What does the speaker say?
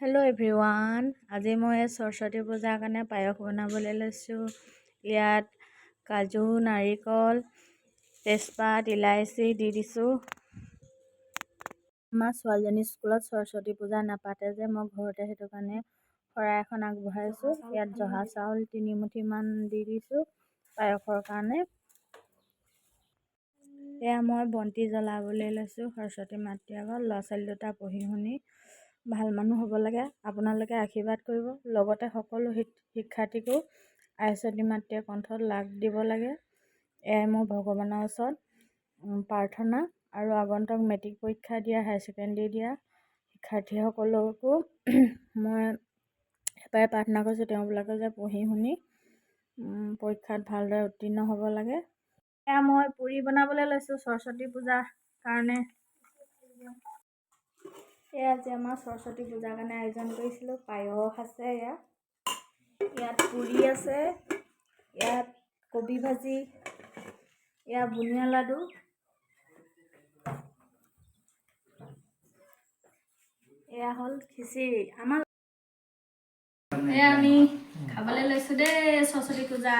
Hello' everyone, আজি মই সৰস্বতী পূজাৰ কাৰণে পায়স বনাবলৈ লৈছোঁ। ইয়াত কাজু, নাৰিকল, তেজপাত, ইলাইচি দি দিছোঁ। আমাৰ ছোৱালীজনী স্কুলত সৰস্বতী পূজা নাপাতে যে, মই ঘৰতে সেইটো কাৰণে শৰাই এখন আগবঢ়াইছোঁ। ইয়াত জহা চাউল 3 মুঠিমান দি দিছোঁ পায়সৰ কাৰণে। এয়া মই বন্তি জ্বলাবলৈ লৈছোঁ সৰস্বতী মাতৃৰ আগত। ল'ৰা ছোৱালী দুটা পঢ়ি শুনি ভাল মানুহ হ'ব লাগে। আপোনালোকে আশীৰ্বাদ কৰিব। লগতে সকলো শিক্ষাৰ্থীকো আইচতী মাতৃয়ে কণ্ঠত লাগ দিব লাগে। এয়াই মোৰ ভগৱানৰ ওচৰত প্ৰাৰ্থনা। আৰু আগন্তুক মেট্ৰিক পৰীক্ষা দিয়া, হায়াৰ ছেকেণ্ডেৰী দিয়া শিক্ষাৰ্থীসকলকো মই এবাৰ প্ৰাৰ্থনা কৰিছোঁ, তেওঁবিলাকে যে পঢ়ি শুনি পৰীক্ষাত ভালদৰে উত্তীৰ্ণ হ'ব লাগে। এয়া মই পুৰি বনাবলৈ লৈছোঁ সৰস্বতী পূজাৰ কাৰণে। এয়া যে আমাৰ সৰস্বতী পূজাৰ কাৰণে আয়োজন কৰিছিলোঁ। পায়স আছে, ইয়াত পুৰি আছে, ইয়াত কবি ভাজি, ইয়াত বুনিয়া লাডু, এয়া হ'ল খিচিৰি। আমাৰ এয়া আমি খাবলৈ লৈছোঁ দেই সৰস্বতী পূজা।